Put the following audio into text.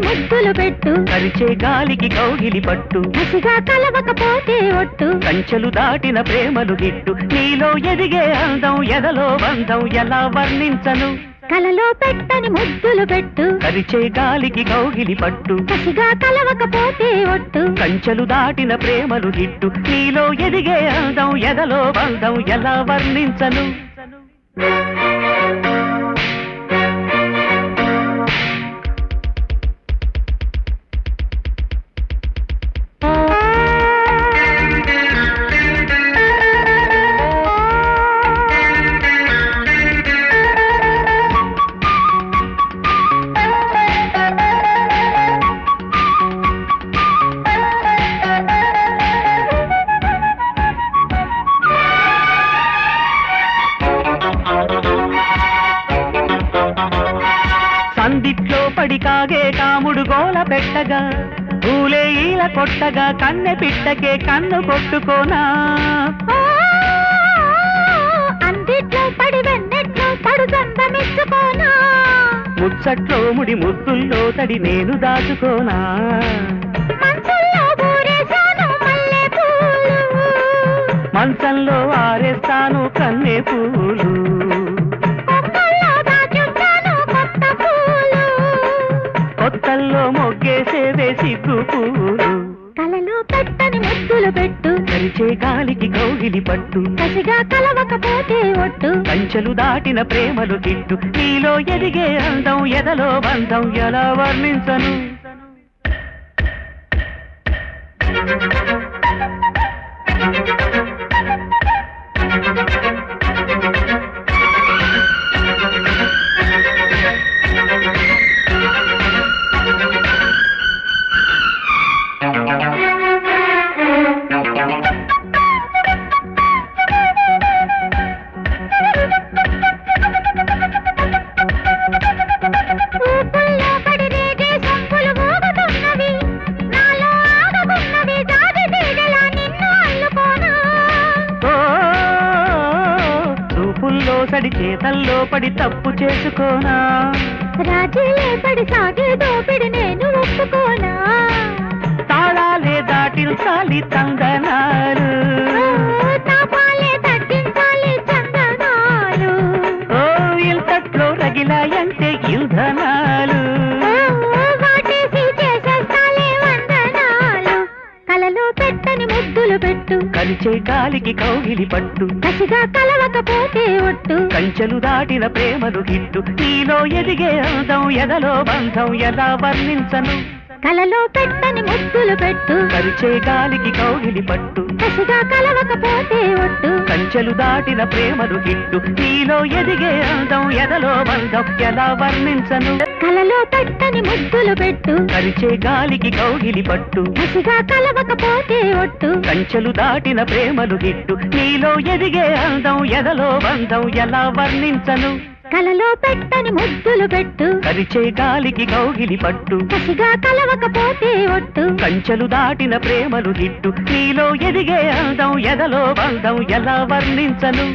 ముద్దులు పెట్టు పరిచే గాలికి కౌగిలి పట్టు కసిగా కలవకపోతే ఒట్టు కంచెలు దాటిన ప్రేమలు గిట్టు నీలో ఎదిగే అందం ఎదలో బంధం ఎలా వర్ణించను కలలో పెట్టని ముద్దులు పెట్టు పరిచే గాలికి కౌగిలి పట్టు కసిగా కలవకపోతే ఒట్టు కంచెలు దాటిన ప్రేమలు గిట్టు నీలో ఎదిగే అందం ఎదలో బంధం ఎలా వర్ణించను సందిట్లో పడి కాగే కాముడు గోల పెట్టగా పూలే ఈల కొట్టగా కన్నె పిట్టకే కన్ను కొట్టుకోనా అందిట్లో పడి వెన్నెట్లో పడు దండమిచ్చుకోనా ముచ్చట్లో ముడి ముద్దుల్లో తడి నేను దాచుకోనా మంచంలో ఊరేశాను మల్లెపూలు మంచంలో ఆరేస్తాను కన్నె పూలు కొత్తల్లో మొగ్గేసేదే సిగ్గు పూలు కలలో పెట్టని ముద్దులు పెట్టు పరిచే గాలికి కౌగిలి పట్టు కసిగా కలవకపోతే ఒట్టు కంచెలు దాటిన ప్రేమలు గిట్టు నీలో ఎదిగే అందం ఎదలో బంధం ఎలా వర్ణించను సడి చేతల్లో పడి తప్పు చేసుకోనా రాజీలే పడి సాగే దోపిడి నేను ఒప్పుకోనా తాళాలే దాటించాలి తందనాలు తాపాలే తగ్గించాలి చందనాలు ఓ ఇల్తట్లో రగిలాయంటే ఇంధనాలు వాటేసి చేసేస్తాలే వందనాలు కలలో పెట్టని ముద్దులు పెట్టు కలిచే గాలికి కౌగిలి పట్టు కసిగా కలవకపోతే ఒట్టు కంచెలు దాటిన ప్రేమలు గిట్టు నీలో ఎదిగే అందం ఎదలో బంధం ఎలా వర్ణించను కలలో పెట్టని ముద్దులు పెట్టు పరిచే గాలికి కౌగిలి పట్టు కసిగా కలవకపోతే ఒట్టు కంచెలు దాటిన ప్రేమలు గిట్టు నీలో ఎదిగే అందం ఎదలో బంధం ఎలా వర్ణించను కలలో పెట్టని ముద్దులు పెట్టు పరిచే గాలికి కౌగిలి పట్టు కసిగా కలవకపోతే ఒట్టు కంచెలు దాటిన ప్రేమలు గిట్టు నీలో ఎదిగే అందం ఎదలో బంధం ఎలా వర్ణించను కలలో పెట్టని ముద్దులు పెట్టు పరిచే గాలికి కౌగిలి పట్టు కసిగా కలవకపోతే ఒట్టు కంచెలు దాటిన ప్రేమలు గిట్టు నీలో ఎదిగే అందం ఎదలో బంధం ఎలా వర్ణించను